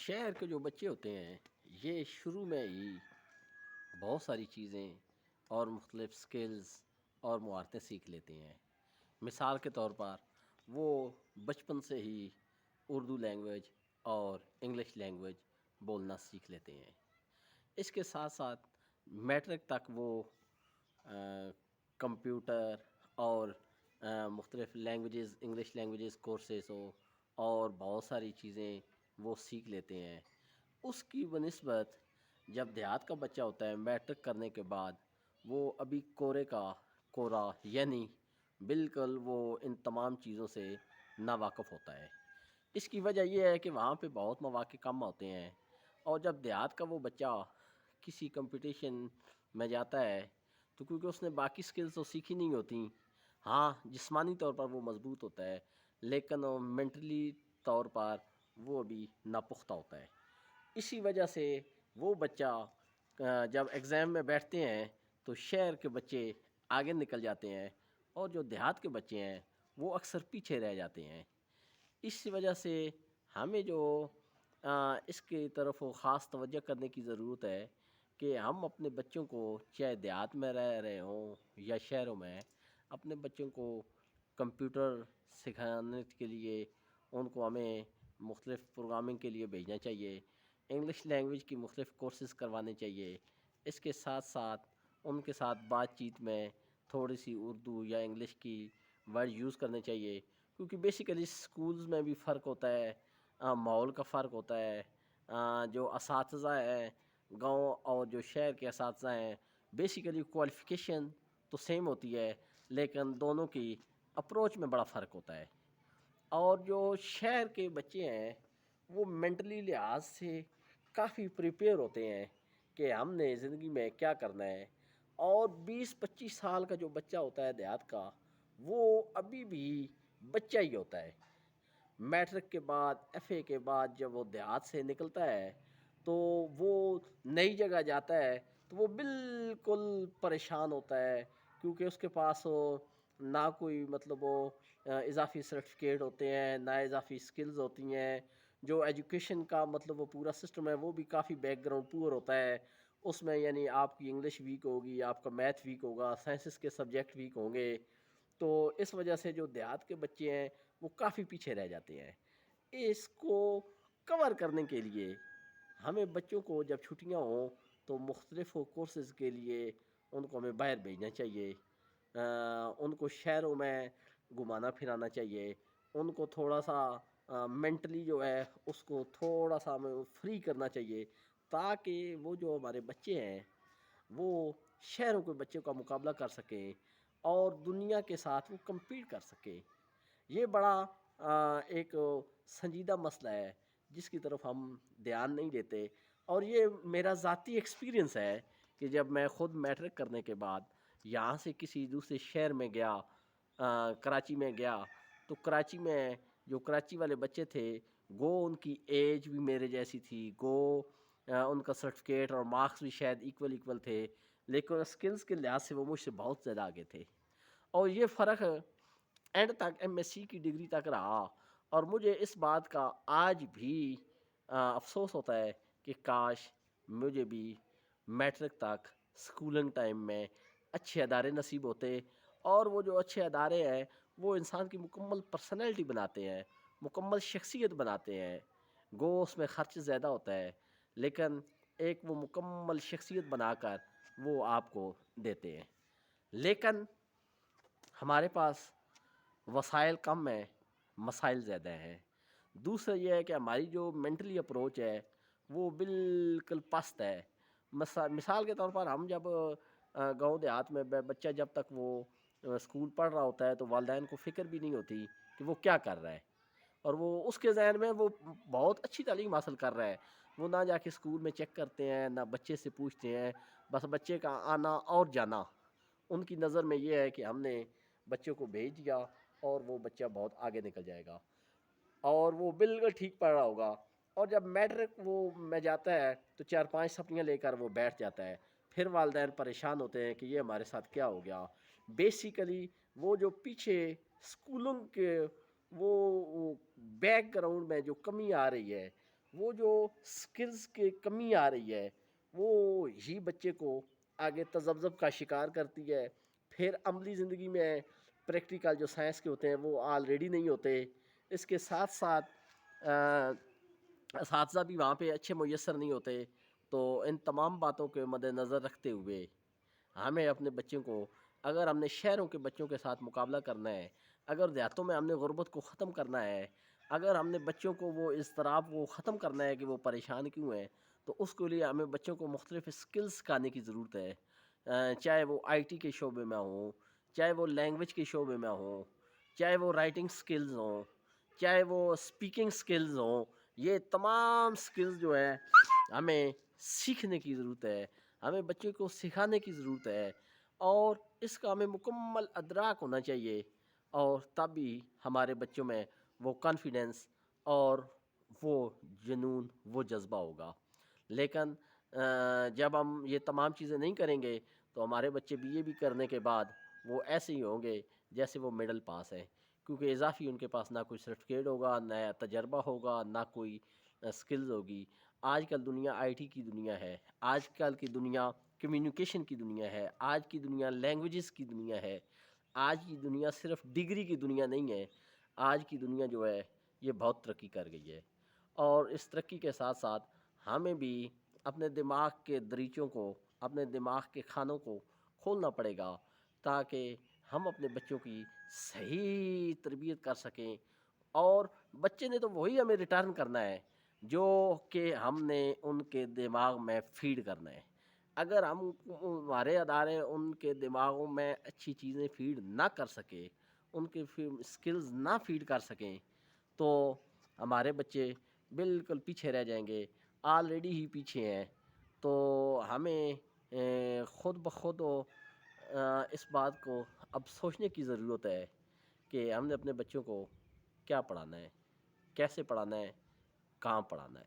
شہر کے جو بچے ہوتے ہیں یہ شروع میں ہی بہت ساری چیزیں اور مختلف سکلز اور مہارتیں سیکھ لیتے ہیں۔ مثال کے طور پر وہ بچپن سے ہی اردو لینگویج اور انگلش لینگویج بولنا سیکھ لیتے ہیں۔ اس کے ساتھ ساتھ میٹرک تک وہ کمپیوٹر اور مختلف لینگویجز انگلش لینگویجز کورسز ہو اور بہت ساری چیزیں وہ سیکھ لیتے ہیں۔ اس کی بنسبت جب دیہات کا بچہ ہوتا ہے میٹرک کرنے کے بعد وہ ابھی کورا یعنی بالکل وہ ان تمام چیزوں سے ناواقف ہوتا ہے۔ اس کی وجہ یہ ہے کہ وہاں پہ بہت مواقع کم ہوتے ہیں، اور جب دیہات کا وہ بچہ کسی کمپٹیشن میں جاتا ہے تو کیونکہ اس نے باقی سکلز تو سیکھی نہیں ہوتی، ہاں جسمانی طور پر وہ مضبوط ہوتا ہے لیکن مینٹلی طور پر وہ ابھی ناپختہ ہوتا ہے۔ اسی وجہ سے وہ بچہ جب ایگزام میں بیٹھتے ہیں تو شہر کے بچے آگے نکل جاتے ہیں اور جو دیہات کے بچے ہیں وہ اکثر پیچھے رہ جاتے ہیں۔ اس وجہ سے ہمیں جو اس کی طرف خاص توجہ کرنے کی ضرورت ہے کہ ہم اپنے بچوں کو چاہے دیہات میں رہ رہے ہوں یا شہروں میں اپنے بچوں کو کمپیوٹر سکھانے کے لیے ان کو ہمیں مختلف پروگرامنگ کے لیے بھیجنا چاہیے، انگلش لینگویج کی مختلف کورسز کروانے چاہیے۔ اس کے ساتھ ساتھ ان کے ساتھ بات چیت میں تھوڑی سی اردو یا انگلش کی ورڈ یوز کرنے چاہیے، کیونکہ بیسیکلی سکولز میں بھی فرق ہوتا ہے، ماحول کا فرق ہوتا ہے، جو اساتذہ ہیں گاؤں اور جو شہر کے اساتذہ ہیں بیسیکلی کوالیفیکیشن تو سیم ہوتی ہے لیکن دونوں کی اپروچ میں بڑا فرق ہوتا ہے۔ اور جو شہر کے بچے ہیں وہ مینٹلی لحاظ سے کافی پریپیئر ہوتے ہیں کہ ہم نے زندگی میں کیا کرنا ہے، اور 20-25 سال کا جو بچہ ہوتا ہے دیہات کا وہ ابھی بھی بچہ ہی ہوتا ہے۔ میٹرک کے بعد ایف اے کے بعد جب وہ دیہات سے نکلتا ہے تو وہ نئی جگہ جاتا ہے تو وہ بالکل پریشان ہوتا ہے، کیونکہ اس کے پاس نہ کوئی مطلب وہ اضافی سرٹیفکیٹ ہوتے ہیں، نہ اضافی سکلز ہوتی ہیں۔ جو ایجوکیشن کا مطلب وہ پورا سسٹم ہے وہ بھی کافی بیک گراؤنڈ پور ہوتا ہے، اس میں یعنی آپ کی انگلش ویک ہوگی، آپ کا میتھ ویک ہوگا، سائنسز کے سبجیکٹ ویک ہوں گے، تو اس وجہ سے جو دیہات کے بچے ہیں وہ کافی پیچھے رہ جاتے ہیں۔ اس کو کور کرنے کے لیے ہمیں بچوں کو جب چھٹیاں ہوں تو مختلف کورسز کے لیے ان کو ہمیں باہر بھیجنا چاہیے، ان کو شہروں میں گھمانا پھرانا چاہیے، ان کو تھوڑا سا مینٹلی جو ہے اس کو تھوڑا سا ہمیں فری کرنا چاہیے، تاکہ وہ جو ہمارے بچے ہیں وہ شہروں کے بچوں کا مقابلہ کر سکیں اور دنیا کے ساتھ وہ کمپیٹ کر سکیں۔ یہ بڑا ایک سنجیدہ مسئلہ ہے جس کی طرف ہم دھیان نہیں دیتے، اور یہ میرا ذاتی ایکسپیرینس ہے کہ جب میں خود میٹرک کرنے کے بعد یہاں سے کسی دوسرے شہر میں گیا، کراچی میں گیا، تو کراچی میں جو کراچی والے بچے تھے گو ان کی ایج بھی میرے جیسی تھی، گو ان کا سرٹیفکیٹ اور مارکس بھی شاید ایکول تھے، لیکن اسکلز کے لحاظ سے وہ مجھ سے بہت زیادہ آگے تھے، اور یہ فرق اینڈ تک ایم ایس سی کی ڈگری تک رہا۔ اور مجھے اس بات کا آج بھی افسوس ہوتا ہے کہ کاش مجھے بھی میٹرک تک اسکولنگ ٹائم میں اچھے ادارے نصیب ہوتے، اور وہ جو اچھے ادارے ہیں وہ انسان کی مکمل پرسنالٹی بناتے ہیں، مکمل شخصیت بناتے ہیں۔ گو اس میں خرچ زیادہ ہوتا ہے لیکن ایک وہ مکمل شخصیت بنا کر وہ آپ کو دیتے ہیں، لیکن ہمارے پاس وسائل کم ہیں، مسائل زیادہ ہیں۔ دوسرا یہ ہے کہ ہماری جو مینٹلی اپروچ ہے وہ بالکل پست ہے۔ مثال کے طور پر ہم جب گاؤں دیہات میں بچہ جب تک وہ اسکول پڑھ رہا ہوتا ہے تو والدین کو فکر بھی نہیں ہوتی کہ وہ کیا کر رہا ہے، اور وہ اس کے ذہن میں وہ بہت اچھی تعلیم حاصل کر رہا ہے، وہ نہ جا کے اسکول میں چیک کرتے ہیں نہ بچے سے پوچھتے ہیں، بس بچے کا آنا اور جانا ان کی نظر میں یہ ہے کہ ہم نے بچوں کو بھیج دیا اور وہ بچہ بہت آگے نکل جائے گا، اور وہ بالکل ٹھیک پڑھ رہا ہوگا، اور جب میٹرک وہ میں جاتا ہے تو 4-5 سپلیاں لے کر وہ بیٹھ جاتا ہے، پھر والدین پریشان ہوتے ہیں کہ یہ ہمارے ساتھ کیا ہو گیا۔ بیسیکلی وہ جو پیچھے اسکولوں کے وہ بیک گراؤنڈ میں جو کمی آ رہی ہے وہ جو سکلز کی کمی آ رہی ہے وہ ہی بچے کو آگے تذبذب کا شکار کرتی ہے. پھر عملی زندگی میں پریکٹیکل جو سائنس کے ہوتے ہیں وہ آلریڈی نہیں ہوتے. اس کے ساتھ ساتھ اساتذہ بھی وہاں پہ اچھے میسر نہیں ہوتے. تو ان تمام باتوں کے مد نظر رکھتے ہوئے ہمیں اپنے بچوں کو، اگر ہم نے شہروں کے بچوں کے ساتھ مقابلہ کرنا ہے، اگر دیہاتوں میں ہم نے غربت کو ختم کرنا ہے، اگر ہم نے بچوں کو وہ اضطراب کو ختم کرنا ہے کہ وہ پریشان کیوں ہیں، تو اس کے لیے ہمیں بچوں کو مختلف اسکلز سکھانے کی ضرورت ہے. چاہے وہ آئی ٹی کے شعبے میں ہوں، چاہے وہ لینگویج کے شعبے میں ہوں، چاہے وہ رائٹنگ سکلز ہوں، چاہے وہ اسپیکنگ سکلز ہوں. یہ تمام سکلز جو ہے ہمیں سیکھنے کی ضرورت ہے، ہمیں بچوں کو سکھانے کی ضرورت ہے، اور اس کا ہمیں مکمل ادراک ہونا چاہیے. اور تب بھی ہمارے بچوں میں وہ کانفیڈنس اور وہ جنون، وہ جذبہ ہوگا. لیکن جب ہم یہ تمام چیزیں نہیں کریں گے تو ہمارے بچے بی اے بھی کرنے کے بعد وہ ایسے ہی ہوں گے جیسے وہ مڈل پاس ہیں، کیونکہ اضافی ان کے پاس نہ کوئی سرٹیفکیٹ ہوگا، نہ تجربہ ہوگا، نہ کوئی سکلز ہوگی. آج کل دنیا آئی ٹی کی دنیا ہے، آج کل کی دنیا کمیونیکیشن کی دنیا ہے، آج کی دنیا لینگویجز کی دنیا ہے. آج کی دنیا صرف ڈگری کی دنیا نہیں ہے، آج کی دنیا جو ہے یہ بہت ترقی کر گئی ہے. اور اس ترقی کے ساتھ ساتھ ہمیں بھی اپنے دماغ کے دریچوں کو، اپنے دماغ کے کھانوں کو کھولنا پڑے گا، تاکہ ہم اپنے بچوں کی صحیح تربیت کر سکیں. اور بچے نے تو وہی ہمیں ریٹرن کرنا ہے جو کہ ہم نے ان کے دماغ میں فیڈ کرنا ہے. اگر ہم ہمارے ادارے ان کے دماغوں میں اچھی چیزیں فیڈ نہ کر سکے، ان کے اسکلز نہ فیڈ کر سکیں، تو ہمارے بچے بالکل پیچھے رہ جائیں گے، آلریڈی ہی پیچھے ہیں. تو ہمیں خود بخود اس بات کو اب سوچنے کی ضرورت ہے کہ ہم نے اپنے بچوں کو کیا پڑھانا ہے، کیسے پڑھانا ہے، کہاں پڑھانا ہے.